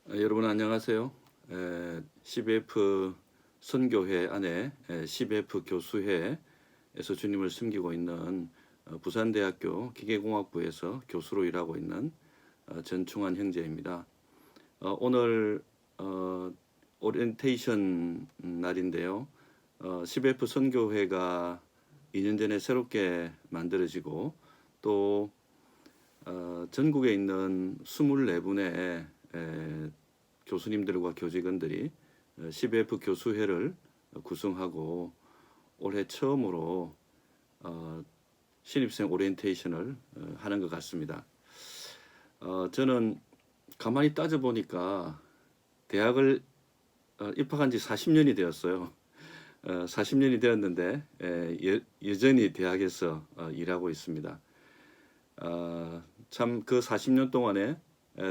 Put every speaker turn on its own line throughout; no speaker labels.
여러분 안녕하세요. CBF 선교회 안에 CBF 교수회에서 주님을 섬기고 있는 부산대학교 기계공학부에서 교수로 일하고 있는 전충환 형제입니다. 오늘 오리엔테이션 날인데요. CBF 선교회가 2년 전에 새롭게 만들어지고 또 전국에 있는 24분의 교수님들과 교직원들이 CBF 교수회를 구성하고 올해 처음으로 신입생 오리엔테이션을 하는 것 같습니다. 저는 가만히 따져보니까 대학을 입학한 지 40년이 되었어요. 40년이 되었는데 여전히 대학에서 일하고 있습니다. 참 그 40년 동안에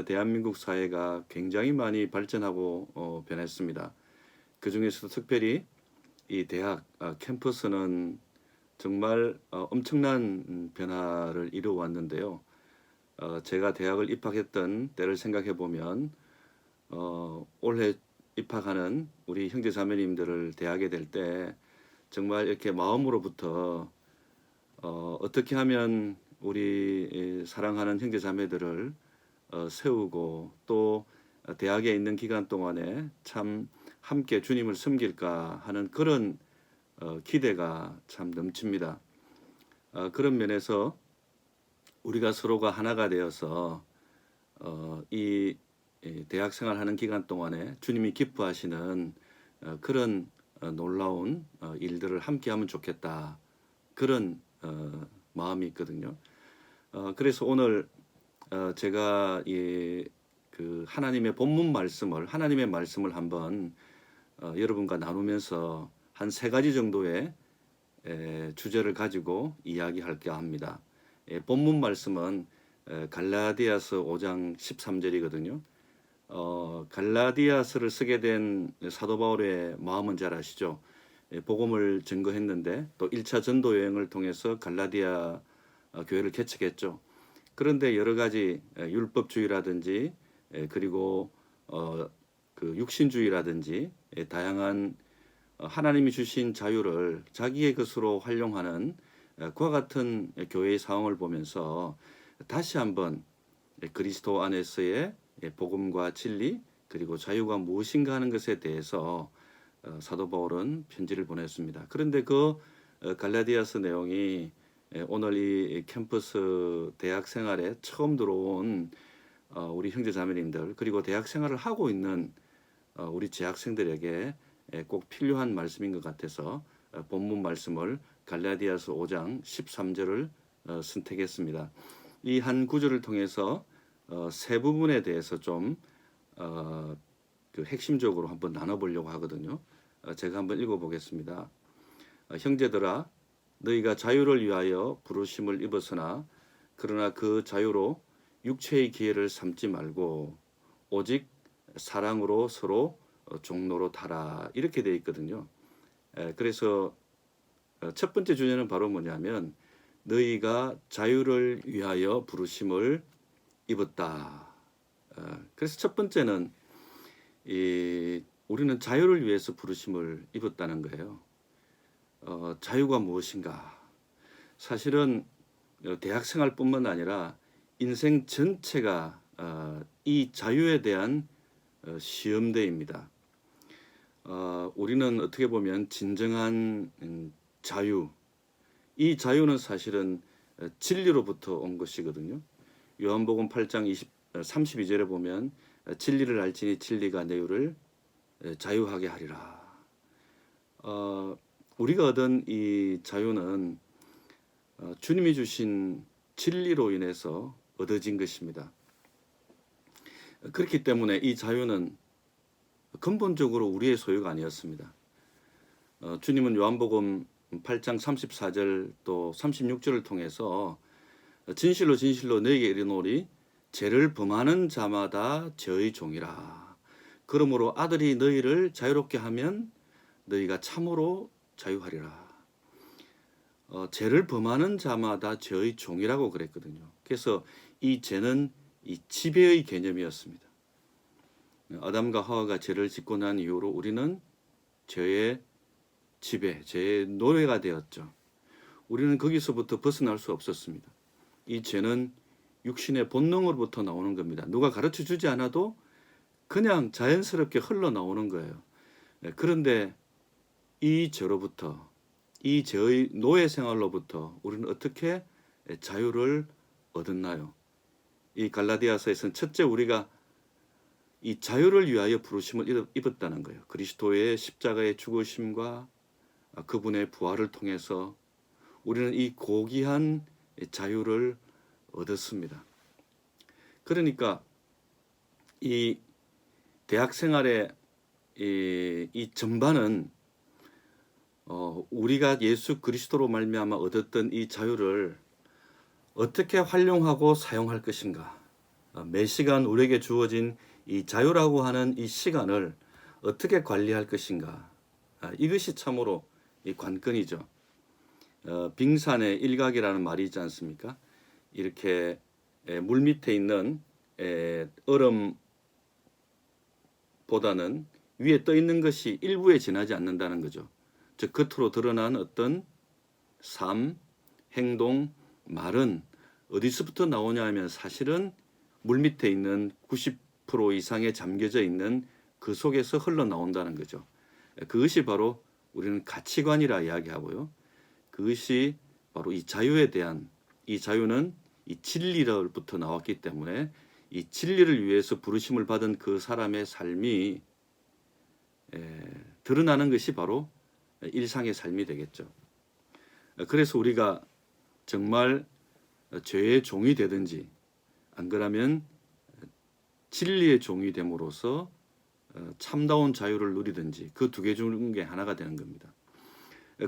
대한민국 사회가 굉장히 많이 발전하고 변했습니다. 그 중에서도 특별히 이 대학 캠퍼스는 정말 엄청난 변화를 이루어왔는데요. 제가 대학을 입학했던 때를 생각해 보면 올해 입학하는 우리 형제 자매님들을 대하게 될 때 정말 이렇게 마음으로부터 어떻게 하면 우리 사랑하는 형제 자매들을 세우고 또 대학에 있는 기간 동안에 참 함께 주님을 섬길까 하는 그런 기대가 참 넘칩니다. 그런 면에서 우리가 서로가 하나가 되어서 이 대학 생활하는 기간 동안에 주님이 기뻐하시는 그런 놀라운 일들을 함께 하면 좋겠다. 그런 마음이 있거든요. 그래서 오늘 제가 그 하나님의 본문 말씀을 하나님의 말씀을 한번 여러분과 나누면서 한 3가지 정도의 주제를 가지고 이야기할까 합니다. 본문 말씀은 갈라디아서 5장 13절이거든요. 갈라디아서를 쓰게 된 사도 바울의 마음은 잘 아시죠? 복음을 증거했는데 또 1차 전도 여행을 통해서 갈라디아 교회를 개척했죠. 그런데 여러 가지 율법주의라든지 그리고 그 육신주의라든지 다양한 하나님이 주신 자유를 자기의 것으로 활용하는 그와 같은 교회의 상황을 보면서 다시 한번 그리스도 안에서의 복음과 진리 그리고 자유가 무엇인가 하는 것에 대해서 사도 바울은 편지를 보냈습니다. 그런데 그 갈라디아서 내용이 오늘 이 캠퍼스 대학 생활에 처음 들어온 우리 형제 자매님들 그리고 대학 생활을 하고 있는 우리 재학생들에게 꼭 필요한 말씀인 것 같아서 본문 말씀을 갈라디아서 5장 13절을 선택했습니다. 이 한 구절을 통해서 세 부분에 대해서 좀 그 핵심적으로 한번 나눠보려고 하거든요. 제가 한번 읽어보겠습니다. 형제들아 너희가 자유를 위하여 부르심을 입었으나 그러나 그 자유로 육체의 기회를 삼지 말고 오직 사랑으로 서로 종로로 타라 이렇게 되어 있거든요. 그래서 첫 번째 주제는 바로 뭐냐면 너희가 자유를 위하여 부르심을 입었다. 그래서 첫 번째는 우리는 자유를 위해서 부르심을 입었다는 거예요. 자유가 무엇인가? 사실은 대학 생활뿐만 아니라 인생 전체가 이 자유에 대한 시험대입니다. 우리는 어떻게 보면 진정한 자유, 이 자유는 사실은 진리로부터 온 것이거든요. 요한복음 8장 32절에 보면 진리를 알지니 진리가 너희를 자유하게 하리라. 우리가 얻은 이 자유는 주님이 주신 진리로 인해서 얻어진 것입니다. 그렇기 때문에 이 자유는 근본적으로 우리의 소유가 아니었습니다. 주님은 요한복음 8장 34절 또 36절을 통해서 진실로 진실로 너희에게 이르노니 죄를 범하는 자마다 죄의 종이라. 그러므로 아들이 너희를 자유롭게 하면 너희가 참으로 자유하리라. 죄를 범하는 자마다 죄의 종이라고 그랬거든요. 그래서 이 죄는 이 지배의 개념이었습니다. 아담과 하와가 죄를 짓고 난 이후로 우리는 죄의 지배, 죄의 노예가 되었죠. 우리는 거기서부터 벗어날 수 없었습니다. 이 죄는 육신의 본능으로부터 나오는 겁니다. 누가 가르쳐 주지 않아도 그냥 자연스럽게 흘러나오는 거예요. 그런데 이 죄로부터, 이 죄의 노예 생활로부터 우리는 어떻게 자유를 얻었나요? 이 갈라디아서에서는 첫째 우리가 이 자유를 위하여 부르심을 입었다는 거예요. 그리스도의 십자가의 죽으심과 그분의 부활을 통해서 우리는 이 고귀한 자유를 얻었습니다. 그러니까 이 대학 생활의 이 전반은 우리가 예수 그리스도로 말미암아 얻었던 이 자유를 어떻게 활용하고 사용할 것인가, 매 시간 우리에게 주어진 이 자유라고 하는 이 시간을 어떻게 관리할 것인가, 이것이 참으로 이 관건이죠. 빙산의 일각이라는 말이 있지 않습니까? 이렇게 물 밑에 있는 얼음보다는 위에 떠 있는 것이 일부에 지나지 않는다는 거죠. 즉 겉으로 드러난 어떤 삶, 행동, 말은 어디서부터 나오냐 하면 사실은 물 밑에 있는 90% 이상에 잠겨져 있는 그 속에서 흘러나온다는 거죠. 그것이 바로 우리는 가치관이라 이야기하고요. 그것이 바로 이 자유에 대한, 이 자유는 이 진리로부터 나왔기 때문에 이 진리를 위해서 부르심을 받은 그 사람의 삶이 드러나는 것이 바로 일상의 삶이 되겠죠. 그래서 우리가 정말 죄의 종이 되든지 안 그러면 진리의 종이 됨으로써 참다운 자유를 누리든지 그 두 개 중에 하나가 되는 겁니다.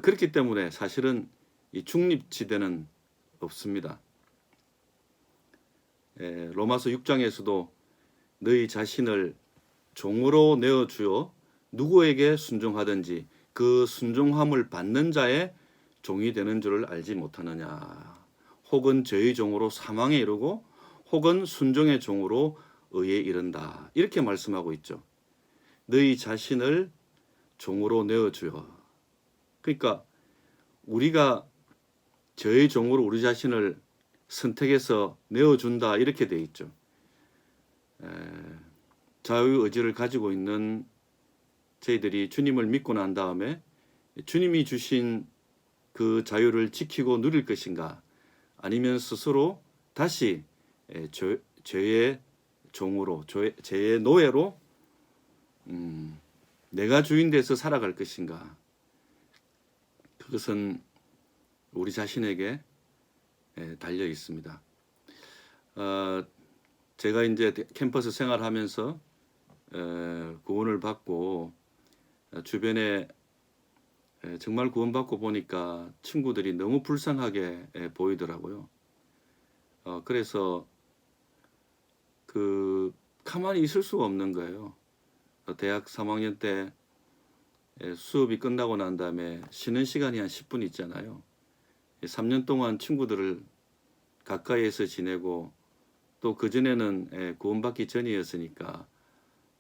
그렇기 때문에 사실은 이 중립지대는 없습니다. 로마서 6장에서도 너희 자신을 종으로 내어주어 누구에게 순종하든지 그 순종함을 받는 자의 종이 되는 줄을 알지 못하느냐. 혹은 죄의 종으로 사망에 이르고 혹은 순종의 종으로 의에 이른다. 이렇게 말씀하고 있죠. 너희 자신을 종으로 내어주어. 그러니까 우리가 죄의 종으로 우리 자신을 선택해서 내어준다 이렇게 돼 있죠. 자유의지를 가지고 있는 저희들이 주님을 믿고 난 다음에 주님이 주신 그 자유를 지키고 누릴 것인가, 아니면 스스로 다시 죄의 종으로, 죄의 노예로 내가 주인 돼서 살아갈 것인가. 그것은 우리 자신에게 달려 있습니다. 제가 이제 캠퍼스 생활하면서 구원을 받고 주변에 정말 구원받고 보니까 친구들이 너무 불쌍하게 보이더라고요. 그래서 가만히 있을 수가 없는 거예요. 대학 3학년 때 수업이 끝나고 난 다음에 쉬는 시간이 한 10분 있잖아요. 3년 동안 친구들을 가까이에서 지내고 또 그전에는 구원받기 전이었으니까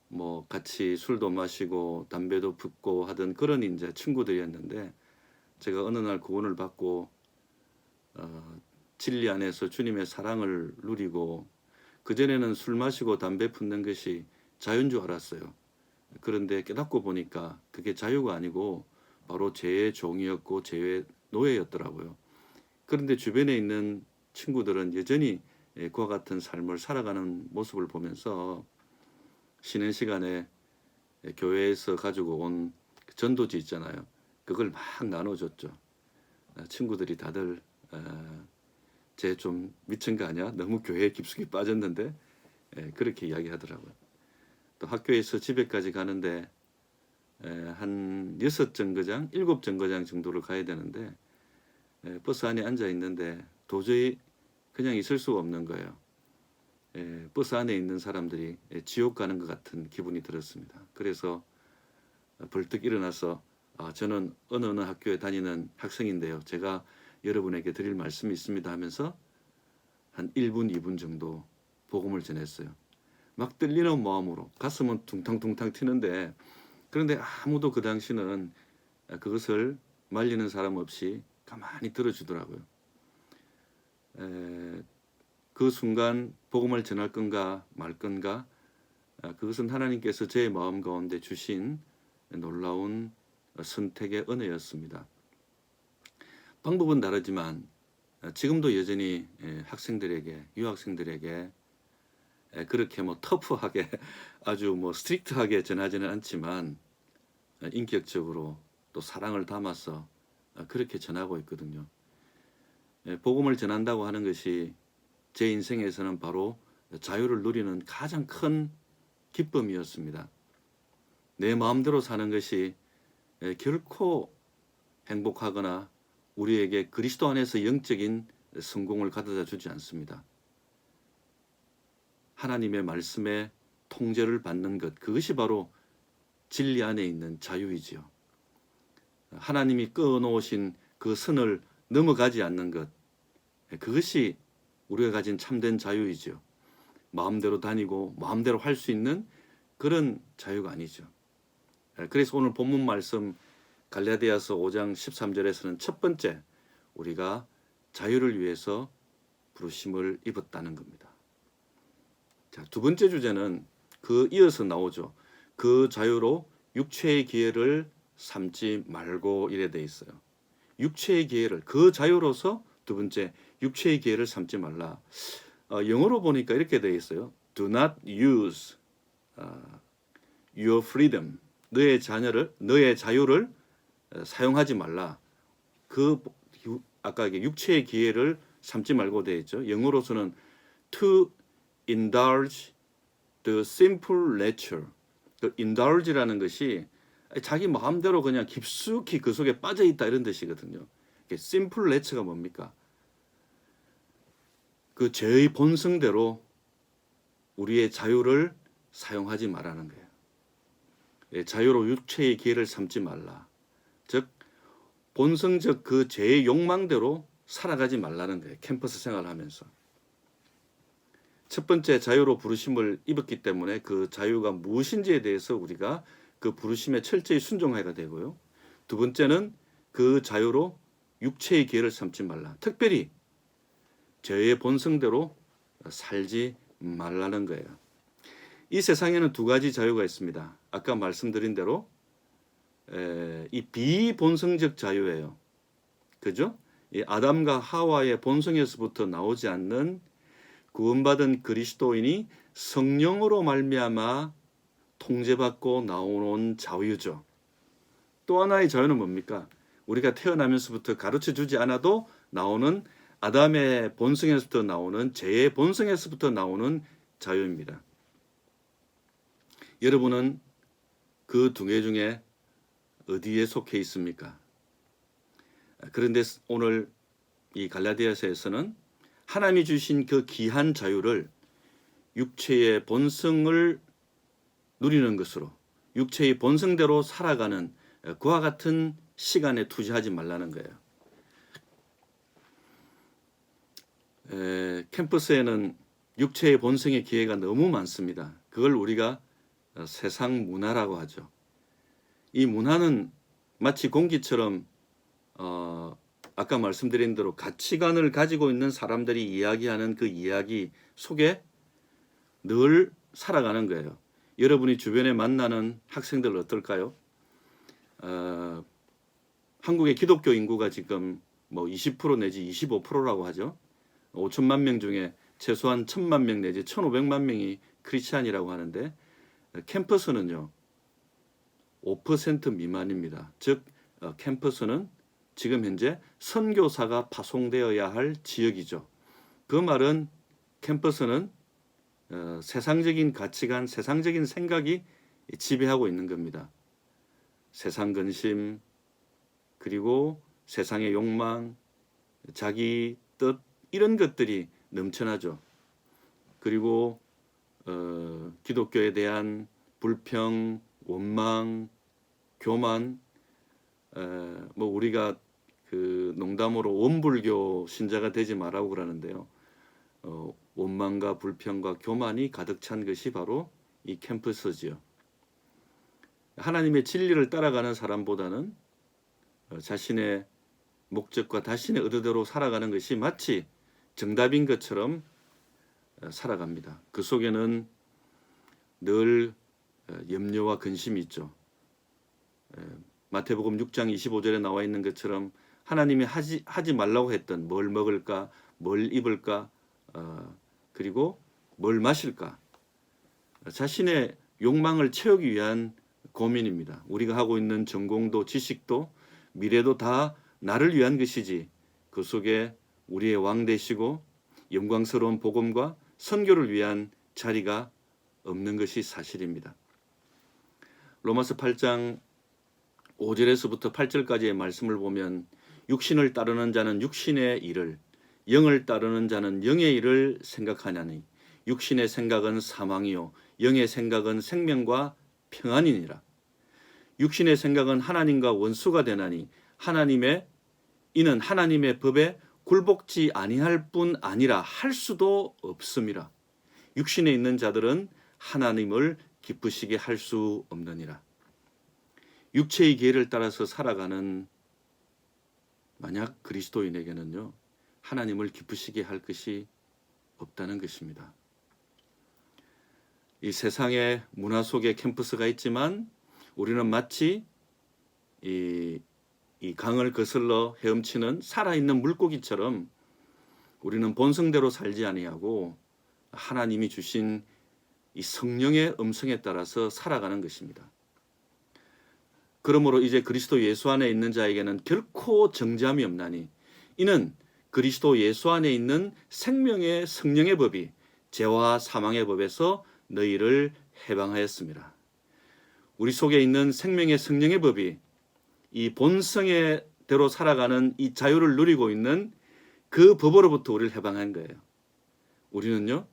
뭐 같이 술도 마시고 담배도 붓고 하던 그런 이제 친구들이었는데, 제가 어느 날 구원을 받고 진리 안에서 주님의 사랑을 누리고 그전에는 술 마시고 담배 붓는 것이 자유인 줄 알았어요. 그런데 깨닫고 보니까 그게 자유가 아니고 바로 죄의 종이었고 죄의 노예였더라고요. 그런데 주변에 있는 친구들은 여전히 그와 같은 삶을 살아가는 모습을 보면서 쉬는 시간에 교회에서 가지고 온 전도지 있잖아요. 그걸 막 나눠줬죠. 친구들이 다들 쟤 좀 미친 거 아니야? 너무 교회에 깊숙이 빠졌는데, 그렇게 이야기하더라고요. 또 학교에서 집에까지 가는데 한 6정거장, 7정거장 정도를 가야 되는데 버스 안에 앉아 있는데 도저히 그냥 있을 수가 없는 거예요. 버스 안에 있는 사람들이 지옥 가는 것 같은 기분이 들었습니다. 그래서 벌떡 일어나서 저는 어느 학교에 다니는 학생인데요. 제가 여러분에게 드릴 말씀이 있습니다 하면서 한 1분, 2분 정도 복음을 전했어요. 막 떨리는 마음으로 가슴은 둥탕둥탕 튀는데, 그런데 아무도 그 당시는 그것을 말리는 사람 없이 가만히 들어주더라고요. 그 순간 복음을 전할 건가 말 건가, 그것은 하나님께서 제 마음 가운데 주신 놀라운 선택의 은혜였습니다. 방법은 다르지만 지금도 여전히 학생들에게, 유학생들에게 그렇게 뭐 터프하게 아주 뭐 스트릭트하게 전하지는 않지만 인격적으로 또 사랑을 담아서 그렇게 전하고 있거든요. 복음을 전한다고 하는 것이 제 인생에서는 바로 자유를 누리는 가장 큰 기쁨이었습니다. 내 마음대로 사는 것이 결코 행복하거나 우리에게 그리스도 안에서 영적인 성공을 가져다 주지 않습니다. 하나님의 말씀에 통제를 받는 것, 그것이 바로 진리 안에 있는 자유이지요. 하나님이 끊어놓으신 그 선을 넘어가지 않는 것, 그것이 우리가 가진 참된 자유이지요. 마음대로 다니고 마음대로 할 수 있는 그런 자유가 아니죠. 그래서 오늘 본문 말씀 갈라디아서 5장 13절에서는 첫 번째, 우리가 자유를 위해서 부르심을 입었다는 겁니다. 자, 두 번째 주제는 그 이어서 나오죠. 그 자유로 육체의 기회를 삼지 말고, 이래 돼 있어요. 육체의 기회를, 그 자유로서 두 번째, 육체의 기회를 삼지 말라. 영어로 보니까 이렇게 돼 있어요. Do not use your freedom. 너의 자유를 사용하지 말라. 그 아까 육체의 기회를 삼지 말고 돼 있죠. 영어로서는 to indulge the simple nature. 그 indulge라는 것이 자기 마음대로 그냥 깊숙이 그 속에 빠져 있다, 이런 뜻이거든요. simple nature가 뭡니까? 그 죄의 본성대로 우리의 자유를 사용하지 말라는 거예요. 자유로 육체의 기회를 삼지 말라. 즉 본성적 그 죄의 욕망대로 살아가지 말라는 거예요. 캠퍼스 생활을 하면서. 첫 번째, 자유로 부르심을 입었기 때문에 그 자유가 무엇인지에 대해서 우리가 그 부르심에 철저히 순종해야 되고요. 두 번째는 그 자유로 육체의 기회를 삼지 말라. 특별히 죄의 본성대로 살지 말라는 거예요. 이 세상에는 두 가지 자유가 있습니다. 아까 말씀드린 대로 이 비본성적 자유예요. 그죠? 이 아담과 하와의 본성에서부터 나오지 않는 구원받은 그리스도인이 성령으로 말미암아 통제받고 나오는 자유죠. 또 하나의 자유는 뭡니까? 우리가 태어나면서부터 가르쳐주지 않아도 나오는 아담의 본성에서부터 나오는, 죄의 본성에서부터 나오는 자유입니다. 여러분은 그 두 개 중에 어디에 속해 있습니까? 그런데 오늘 이 갈라디아서에서는 하나님이 주신 그 귀한 자유를 육체의 본성을 누리는 것으로, 육체의 본성대로 살아가는 그와 같은 시간에 투자하지 말라는 거예요. 캠퍼스에는 육체의 본성의 기회가 너무 많습니다. 그걸 우리가 세상 문화라고 하죠. 이 문화는 마치 공기처럼 아까 말씀드린 대로 가치관을 가지고 있는 사람들이 이야기하는 그 이야기 속에 늘 살아가는 거예요. 여러분이 주변에 만나는 학생들 어떨까요? 한국의 기독교 인구가 지금 뭐 20% 내지 25%라고 하죠. 5천만 명 중에 최소한 1,000만 명 내지 1,500만 명이 크리스찬이라고 하는데, 캠퍼스는요 5% 미만입니다. 즉 캠퍼스는 지금 현재 선교사가 파송되어야 할 지역이죠. 그 말은 캠퍼스는 세상적인 가치관, 세상적인 생각이 지배하고 있는 겁니다. 세상 근심, 그리고 세상의 욕망, 자기 뜻, 이런 것들이 넘쳐나죠. 그리고 기독교에 대한 불평, 원망, 교만, 뭐 우리가 그 농담으로 원불교 신자가 되지 말라고 그러는데요. 원망과 불평과 교만이 가득 찬 것이 바로 이 캠퍼스지요. 하나님의 진리를 따라가는 사람보다는 자신의 목적과 자신의 의도대로 살아가는 것이 마치 정답인 것처럼 살아갑니다. 그 속에는 늘 염려와 근심이 있죠. 마태복음 6장 25절에 나와 있는 것처럼 하나님이 하지 말라고 했던 뭘 먹을까, 뭘 입을까, 그리고 뭘 마실까, 자신의 욕망을 채우기 위한 고민입니다. 우리가 하고 있는 전공도 지식도 미래도 다 나를 위한 것이지 그 속에 우리의 왕 되시고 영광스러운 복음과 선교를 위한 자리가 없는 것이 사실입니다. 로마서 8장 5절에서부터 8절까지의 말씀을 보면 육신을 따르는 자는 육신의 일을, 영을 따르는 자는 영의 일을 생각하냐니 육신의 생각은 사망이요 영의 생각은 생명과 평안이니라. 육신의 생각은 하나님과 원수가 되나니 이는 하나님의 법에 굴복지 아니할 뿐 아니라 할 수도 없음이라. 육신에 있는 자들은 하나님을 기쁘시게 할 수 없느니라. 육체의 기회를 따라서 살아가는 만약 그리스도인에게는요, 하나님을 기쁘시게 할 것이 없다는 것입니다. 이 세상의 문화 속에 캠퍼스가 있지만 우리는 마치 이 강을 거슬러 헤엄치는 살아있는 물고기처럼 우리는 본성대로 살지 아니하고 하나님이 주신 이 성령의 음성에 따라서 살아가는 것입니다. 그러므로 이제 그리스도 예수 안에 있는 자에게는 결코 정죄함이 없나니 이는 그리스도 예수 안에 있는 생명의 성령의 법이 죄와 사망의 법에서 너희를 해방하였습니다. 우리 속에 있는 생명의 성령의 법이 이 본성의대로 살아가는 이 자유를 누리고 있는 그 법으로부터 우리를 해방한 거예요. 우리는요,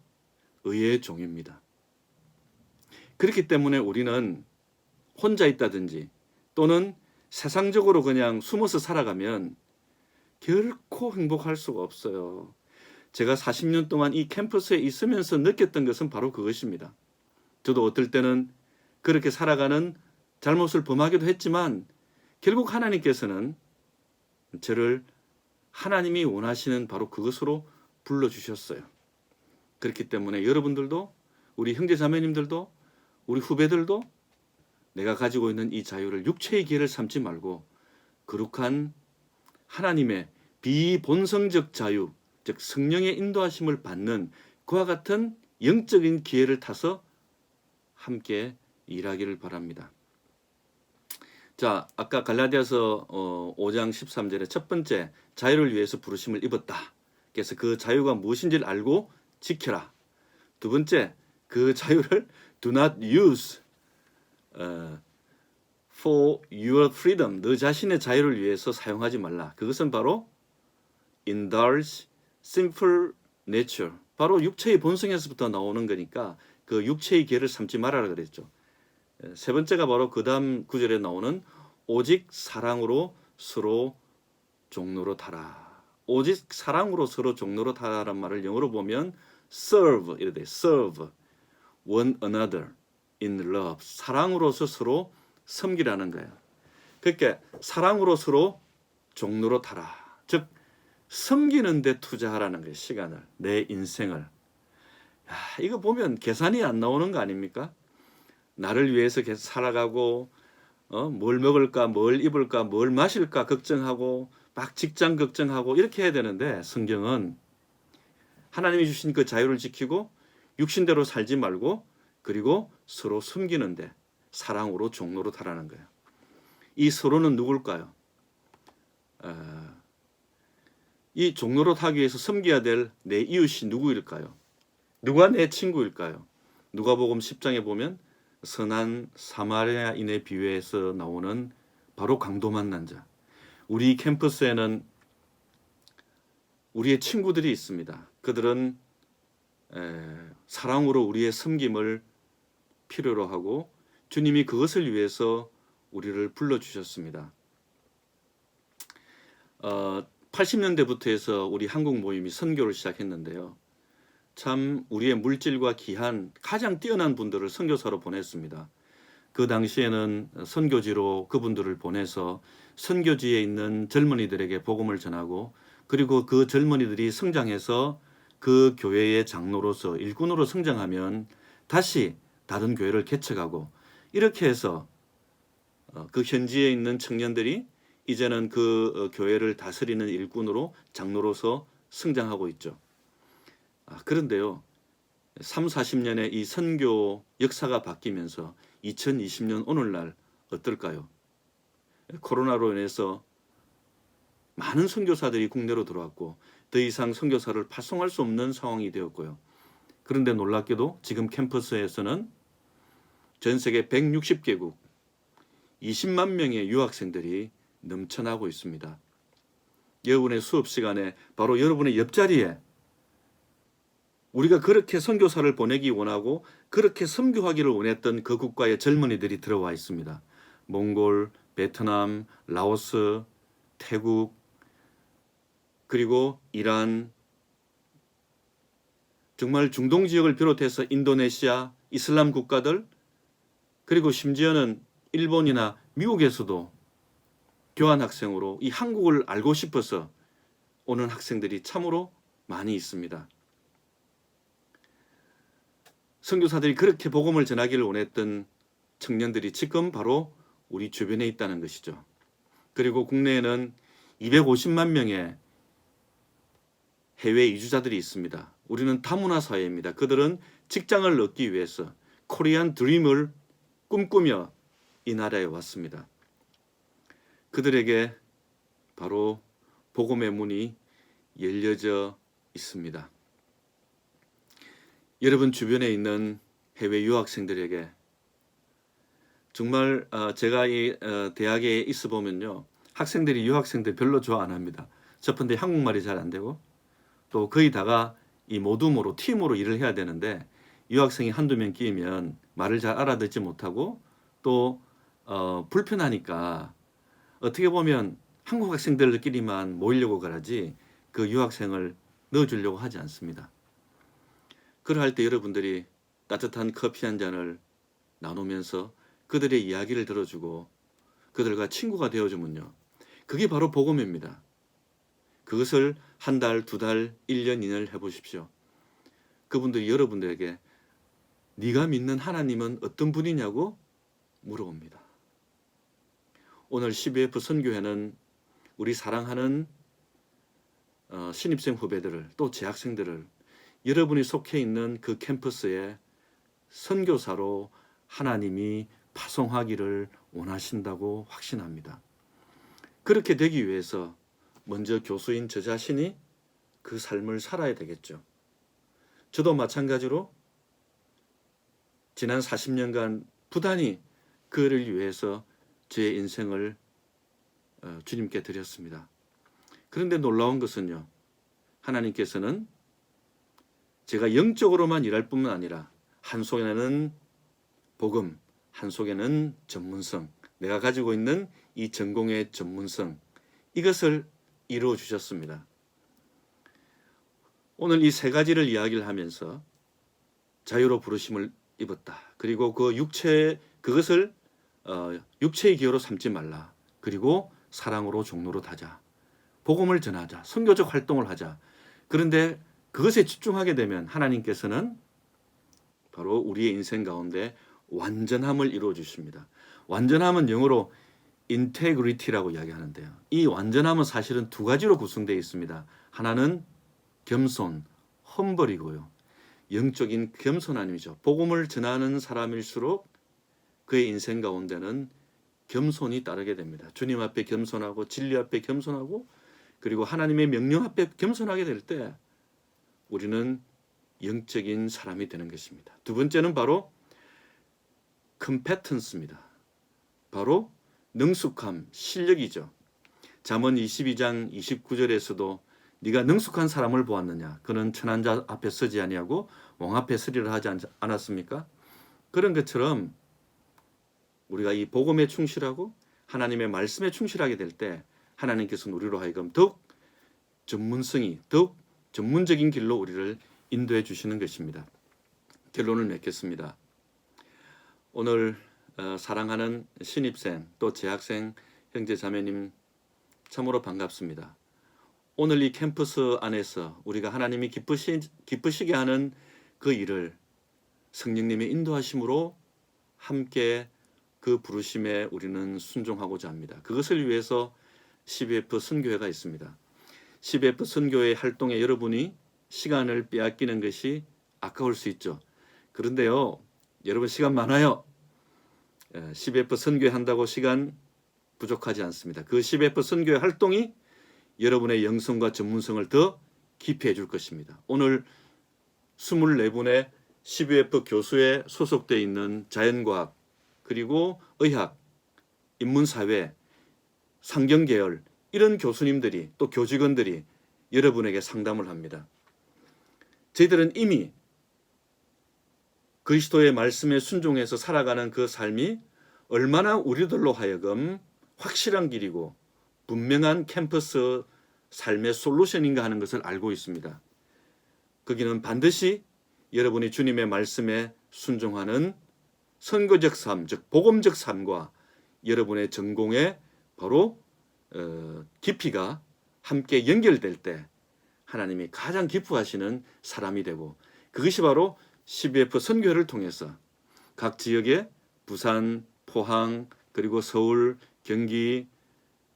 의의 종입니다. 그렇기 때문에 우리는 혼자 있다든지 또는 세상적으로 그냥 숨어서 살아가면 결코 행복할 수가 없어요. 제가 40년 동안 이 캠퍼스에 있으면서 느꼈던 것은 바로 그것입니다. 저도 어떨 때는 그렇게 살아가는 잘못을 범하기도 했지만 결국 하나님께서는 저를 하나님이 원하시는 바로 그것으로 불러주셨어요. 그렇기 때문에 여러분들도 우리 형제자매님들도 우리 후배들도 내가 가지고 있는 이 자유를 육체의 기회를 삼지 말고 거룩한 하나님의 비본성적 자유, 즉 성령의 인도하심을 받는 그와 같은 영적인 기회를 타서 함께 일하기를 바랍니다. 자, 아까 갈라디아서 5장 13절에 첫 번째 자유를 위해서 부르심을 입었다. 그래서 그 자유가 무엇인지를 알고 지켜라. 두 번째, 그 자유를 do not use for your freedom. 너 자신의 자유를 위해서 사용하지 말라. 그것은 바로 indulge sinful nature. 바로 육체의 본성에서부터 나오는 거니까 그 육체의 기회를 삼지 말아라 그랬죠. 세 번째가 바로 그 다음 구절에 나오는 오직 사랑으로 서로 종로로 타라. 오직 사랑으로 서로 종로로 타라는 말을 영어로 보면 serve 이래 돼. serve one another in love. 사랑으로서 서로 섬기라는 거예요. 그러니까 사랑으로 서로 종로로 타라. 즉 섬기는 데 투자하라는 거예요. 시간을, 내 인생을. 이거 보면 계산이 안 나오는 거 아닙니까? 나를 위해서 계속 살아가고 뭘 먹을까, 뭘 입을까, 뭘 마실까 걱정하고 막 직장 걱정하고 이렇게 해야 되는데 성경은 하나님이 주신 그 자유를 지키고 육신대로 살지 말고 그리고 서로 섬기는데 사랑으로 종로로 타라는 거예요. 이 서로는 누굴까요? 이 종로로 타기 위해서 섬겨야 될 내 이웃이 누구일까요? 누가 내 친구일까요? 누가복음 10장에 보면 선한 사마리아인의 비유에서 나오는 바로 강도 만난 자. 우리 캠퍼스에는 우리의 친구들이 있습니다. 그들은 사랑으로 우리의 섬김을 필요로 하고 주님이 그것을 위해서 우리를 불러주셨습니다. 80년대부터 해서 우리 한국 모임이 선교를 시작했는데요. 참 우리의 물질과 귀한 가장 뛰어난 분들을 선교사로 보냈습니다. 그 당시에는 선교지로 그분들을 보내서 선교지에 있는 젊은이들에게 복음을 전하고, 그리고 그 젊은이들이 성장해서 그 교회의 장로로서 일꾼으로 성장하면 다시 다른 교회를 개척하고, 이렇게 해서 그 현지에 있는 청년들이 이제는 그 교회를 다스리는 일꾼으로 장로로서 성장하고 있죠. 그런데요, 3, 40년의 이 선교 역사가 바뀌면서 2020년 오늘날 어떨까요? 코로나로 인해서 많은 선교사들이 국내로 들어왔고 더 이상 선교사를 파송할 수 없는 상황이 되었고요. 그런데 놀랍게도 지금 캠퍼스에서는 전 세계 160개국 20만 명의 유학생들이 넘쳐나고 있습니다. 여러분의 수업 시간에 바로 여러분의 옆자리에 우리가 그렇게 선교사를 보내기 원하고 그렇게 선교하기를 원했던 그 국가의 젊은이들이 들어와 있습니다. 몽골, 베트남, 라오스, 태국, 그리고 이란, 정말 중동 지역을 비롯해서 인도네시아, 이슬람 국가들, 그리고 심지어는 일본이나 미국에서도 교환학생으로 이 한국을 알고 싶어서 오는 학생들이 참으로 많이 있습니다. 선교사들이 그렇게 복음을 전하기를 원했던 청년들이 지금 바로 우리 주변에 있다는 것이죠. 그리고 국내에는 250만 명의 해외 이주자들이 있습니다. 우리는 다문화 사회입니다. 그들은 직장을 얻기 위해서 코리안 드림을 꿈꾸며 이 나라에 왔습니다. 그들에게 바로 복음의 문이 열려져 있습니다. 여러분 주변에 있는 해외 유학생들에게 정말 제가 이 대학에 있어 보면요, 학생들이 유학생들 별로 좋아 안 합니다. 첫 번째 한국말이 잘 안 되고, 또 거의 다가 이 모둠으로 팀으로 일을 해야 되는데 유학생이 한두 명 끼면 말을 잘 알아듣지 못하고 또 불편하니까 어떻게 보면 한국 학생들끼리만 모이려고 그러지 그 유학생을 넣어주려고 하지 않습니다. 그럴 때 여러분들이 따뜻한 커피 한 잔을 나누면서 그들의 이야기를 들어주고 그들과 친구가 되어주면요, 그게 바로 복음입니다. 그것을 한 달, 두 달, 1년, 2년 해보십시오. 그분들이 여러분들에게 네가 믿는 하나님은 어떤 분이냐고 물어봅니다. 오늘 CBF 선교회는 우리 사랑하는 신입생 후배들을, 또 재학생들을 여러분이 속해 있는 그 캠퍼스에 선교사로 하나님이 파송하기를 원하신다고 확신합니다. 그렇게 되기 위해서 먼저 교수인 저 자신이 그 삶을 살아야 되겠죠. 저도 마찬가지로 지난 40년간 부단히 그를 위해서 제 인생을 주님께 드렸습니다. 그런데 놀라운 것은요, 하나님께서는 제가 영적으로만 일할 뿐만 아니라 한 속에는 복음, 한 속에는 전문성, 내가 가지고 있는 이 전공의 전문성, 이것을 이루어 주셨습니다. 오늘 이 세 가지를 이야기를 하면서 자유로 부르심을 입었다. 그리고 그 그것을 육체의 기호로 삼지 말라. 그리고 사랑으로 종로로 다자. 복음을 전하자. 선교적 활동을 하자. 그런데 그것에 집중하게 되면 하나님께서는 바로 우리의 인생 가운데 완전함을 이루어 주십니다. 완전함은 영어로 인테그리티라고 이야기하는데요. 이 완전함은 사실은 두 가지로 구성되어 있습니다. 하나는 겸손, 험벌이고요. 영적인 겸손함이죠. 복음을 전하는 사람일수록 그의 인생 가운데는 겸손이 따르게 됩니다. 주님 앞에 겸손하고 진리 앞에 겸손하고 그리고 하나님의 명령 앞에 겸손하게 될 때 우리는 영적인 사람이 되는 것입니다. 두 번째는 바로 competence입니다. 바로 능숙함, 실력이죠. 잠언 22장 29절에서도 네가 능숙한 사람을 보았느냐? 그는 천한 자 앞에 서지 아니하고 왕 앞에 서리라 하지 않았습니까? 그런 것처럼 우리가 이 복음에 충실하고 하나님의 말씀에 충실하게 될 때 하나님께서는 우리로 하여금 더욱 전문적인 길로 우리를 인도해 주시는 것입니다. 결론을 맺겠습니다. 오늘 사랑하는 신입생 또 재학생 형제 자매님 참으로 반갑습니다. 오늘 이 캠퍼스 안에서 우리가 하나님이 기쁘시게 하는 그 일을 성령님의 인도하심으로 함께 그 부르심에 우리는 순종하고자 합니다. 그것을 위해서 CBF 선교회가 있습니다. CBF 선교회 활동에 여러분이 시간을 빼앗기는 것이 아까울 수 있죠. 그런데요, 여러분 시간 많아요. CBF 선교회 한다고 시간 부족하지 않습니다. 그 CBF 선교회 활동이 여러분의 영성과 전문성을 더 깊이 해줄 것입니다. 오늘 24분의 CBF 교수에 소속되어 있는 자연과학, 그리고 의학, 인문사회, 상경계열 이런 교수님들이 또 교직원들이 여러분에게 상담을 합니다. 저희들은 이미 그리스도의 말씀에 순종해서 살아가는 그 삶이 얼마나 우리들로 하여금 확실한 길이고 분명한 캠퍼스 삶의 솔루션인가 하는 것을 알고 있습니다. 거기는 반드시 여러분이 주님의 말씀에 순종하는 선거적 삶, 즉 복음적 삶과 여러분의 전공의 바로 깊이가 함께 연결될 때 하나님이 가장 기뻐하시는 사람이 되고, 그것이 바로 CBF 선교회를 통해서 각 지역의 부산, 포항, 그리고 서울, 경기,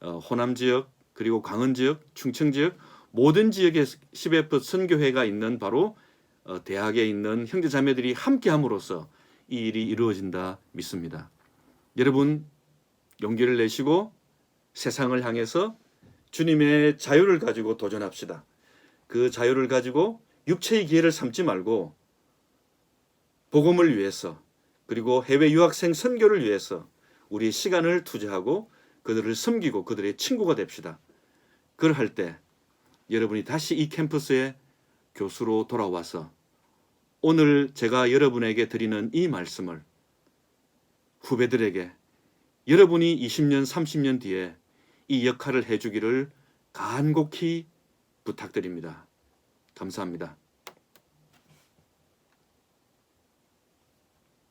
호남 지역, 그리고 강원 지역, 충청 지역 모든 지역에 CBF 선교회가 있는 바로 대학에 있는 형제자매들이 함께 함으로써 이 일이 이루어진다 믿습니다. 여러분 용기를 내시고 세상을 향해서 주님의 자유를 가지고 도전합시다. 그 자유를 가지고 육체의 기회를 삼지 말고 복음을 위해서, 그리고 해외 유학생 선교를 위해서 우리의 시간을 투자하고 그들을 섬기고 그들의 친구가 됩시다. 그럴 때 여러분이 다시 이 캠퍼스에 교수로 돌아와서 오늘 제가 여러분에게 드리는 이 말씀을 후배들에게 여러분이 20년, 30년 뒤에 이 역할을 해주기를 간곡히 부탁드립니다. 감사합니다.